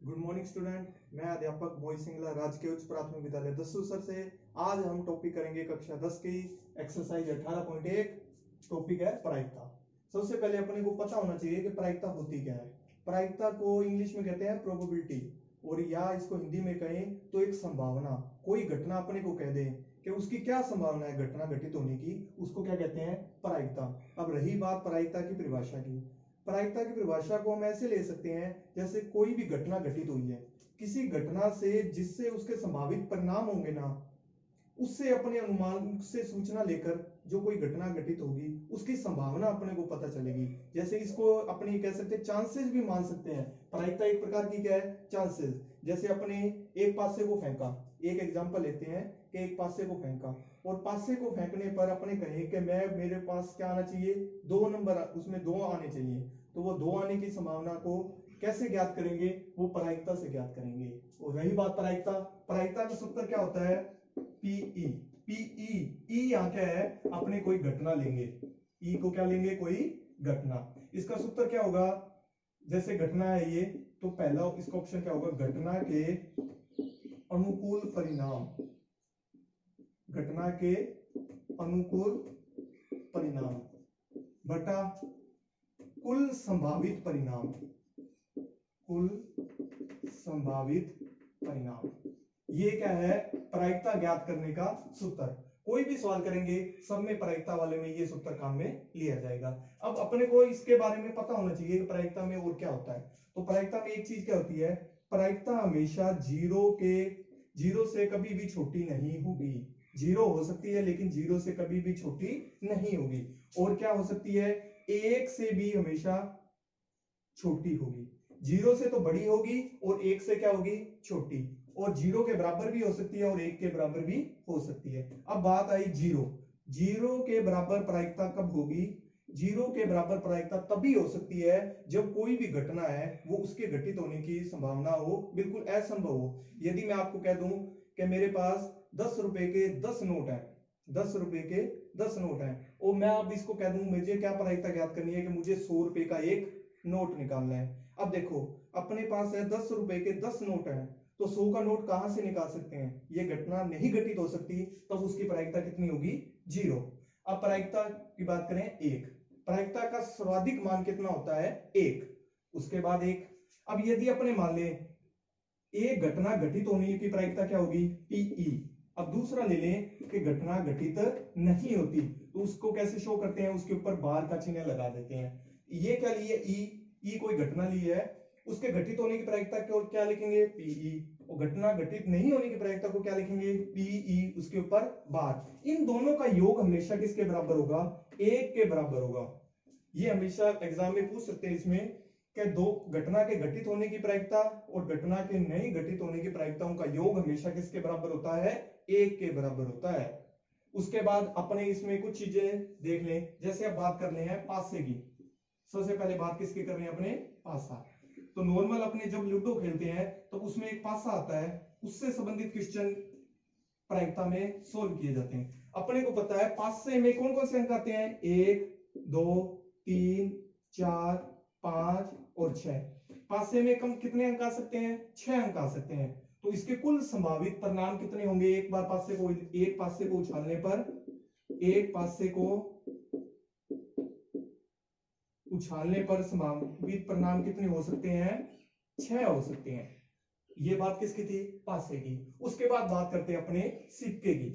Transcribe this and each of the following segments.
Good morning student. मैं अध्यापक मोहित सिंगला, राजकीय उच्च प्राथमिक विद्यालय दसूसर से। आज हम टॉपिक करेंगे कक्षा 10 की एक्सरसाइज 18.1। टॉपिक है प्रायिकता। सबसे पहले अपने को पता होना चाहिए कि प्रायिकता होती क्या है। प्रायिकता को इंग्लिश में कहते हैं प्रोबेबिलिटी, और या इसको हिंदी में कहें तो एक संभावना। कोई घटना अपने को कह दें कि उसकी क्या संभावना है घटना घटित होने की, उसको क्या कहते हैं, प्रायिकता। अब रही बात प्रायिकता की परिभाषा की। प्रायिकता की परिभाषा को हम ऐसे ले सकते हैं जैसे कोई भी घटना घटित हुई है, किसी घटना से जिससे उसके संभावित परिणाम होंगे ना, उससे अपने अनुमान से सूचना लेकर जो कोई घटना घटित होगी उसकी संभावना अपने को पता चलेगी। जैसे इसको अपने कह सकते हैं चांसेस भी मान सकते हैं। प्रायिकता एक प्रकार की क्या है, चांसेस। जैसे अपने एक पासे को फेंका, एक एग्जांपल लेते हैं कि एक पासे को फेंका और पासे को फेंकने पर अपने कहें कि मेरे पास क्या आना चाहिए, 2 नंबर, उसमें 2 आने चाहिए। तो वो 2 आने की संभावना को कैसे ज्ञात करेंगे, वो प्रायिकता से ज्ञात करेंगे। और रही बात प्रायिकता, प्रायिकता का सूत्र क्या होता है, पीई। पीई यहाँ क्या है, अपने कोई घटना लेंगे, ई को क्या लेंगे, कोई घटना। इसका सूत्र क्या होगा, जैसे घटना है ये, तो पहला इसका ऑप्शन क्या होगा, घटना के अनुकूल परिणाम। घटना के अनुकूल परिणाम बटा कुल संभावित परिणाम। कुल संभावित परिणाम, ये क्या है, प्रायिकता ज्ञात करने का सूत्र। कोई भी सवाल करेंगे सब में प्रायिकता वाले में ये सूत्र काम में लिया जाएगा। अब अपने को इसके बारे में पता होना चाहिए कि प्रायिकता में और क्या होता है। तो प्रायिकता में एक चीज क्या होती है, प्रायिकता हमेशा जीरो से कभी भी छोटी नहीं होगी। 0 हो सकती है लेकिन 0 से कभी भी छोटी नहीं होगी। और क्या हो सकती है, 1 से भी हमेशा छोटी होगी। 0 से तो बड़ी होगी और 1 से क्या होगी, छोटी। और 0 के बराबर भी हो सकती है और 1 के बराबर भी हो सकती है। अब बात आई 0 के बराबर प्रायिकता कब होगी। 0 के बराबर प्रायिकता तभी हो सकती है जब कोई भी घटना है वो उसके घटित होने की संभावना हो, बिल्कुल असंभव हो। यदि मैं आपको कह दूं कि मेरे पास 10 रुपए के 10 नोट है, 10 रुपए के 10 नोट है, और मैं अब इसको कह दूं मुझे क्या प्रायिकता ज्ञात करनी है कि मुझे 100 रुपए का एक नोट निकालना है। अब देखो अपने पास है 10 रुपए के 10 नोट है, तो 100 का नोट कहां से निकाल सकते हैं, ये घटना नहीं घटित हो सकती, तब उसकी प्रायिकता कितनी होगी, 0। अब प्रायिकता की बात करें 1, प्रायिकता का सर्वाधिक मान कितना होता है, 1। उसके बाद 1। अब यदि अपने मान लें एक घटना घटित होने की प्रायिकता क्या होगी, पीई। अब दूसरा ले लें कि घटना घटित नहीं होती, तो उसको कैसे शो करते हैं, उसके ऊपर बार का चिन्ह लगा देते हैं। ये क्या लिए, ई कोई घटना ली है, उसके घटित होने की प्रायिकता को क्या लिखेंगे, पीई। और घटना घटित नहीं होने की प्रायिकता को क्या लिखेंगे, पीई, उसके ऊपर बार। इन दोनों का योग हमेशा किसके बराबर होगा, 1 के बराबर होगा। ये हमेशा एग्जाम में पूछ सकते हैं इसमें कि दो घटना के घटित होने की प्रायिकता और घटना के नहीं घटित होने की प्रायिकताओं का योग हमेशा किसके बराबर होता है, 1 के बराबर होता है। उसके बाद अपने इसमें कुछ चीजें देख लें, जैसे अब बात करने हैं पासे की। सबसे पहले बात किसकी कर रहे हैं, अपने पासा। तो नॉर्मल अपने जब लूडो खेलते हैं तो उसमें एक पासा आता है, उससे संबंधित क्वेश्चन प्रायिकता में सोल्व किए जाते हैं। अपने को पता है पासे में कौन कौन से अंक आते हैं, 1 2 3 4 5 और 6। पासे में कम कितने अंक आ सकते हैं, 6 अंक आ सकते हैं। तो इसके कुल संभावित परिणाम कितने होंगे, एक पासे को उछालने पर, एक पासे को उछालने पर संभावित परिणाम कितने हो सकते हैं, 6 हो सकते हैं। ये बात किसकी थी, पासे की। उसके बाद बात करते हैं अपने सिक्के की।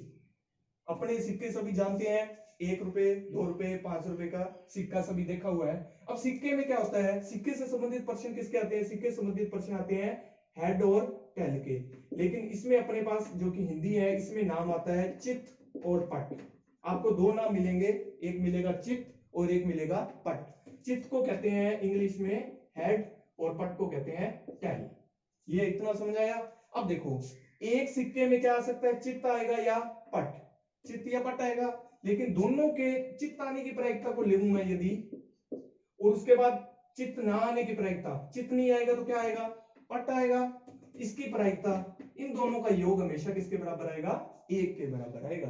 अपने सिक्के सभी जानते हैं, 1 रुपए 2 रुपए 5 रुपए का सिक्का सभी देखा हुआ है। अब सिक्के में क्या होता है, सिक्के से संबंधित प्रश्न किसके आते हैं, सिक्के संबंधित प्रश्न आते हैं हेड और टेल के। लेकिन इसमें अपने पास जो कि हिंदी है, इसमें नाम आता है चित्त और पट। आपको 2 नाम मिलेंगे, एक मिलेगा चित्त और एक मिलेगा पट। चित्त को कहते हैं इंग्लिश में हेड और पट को कहते हैं टेल। ये इतना समझ आया। अब देखो एक सिक्के में क्या आ सकता है, चित्त आएगा या पट, चित्त या पट आएगा। लेकिन दोनों के चित्त आने की प्रायिकता को ले लूं मैं यदि, और उसके बाद चित्त ना आने की प्रायिकता, चित्त नहीं आएगा तो क्या आएगा, पट आएगा। इसकी प्रायिकता इन दोनों का योग हमेशा किसके बराबर आएगा, 1 के बराबर आएगा।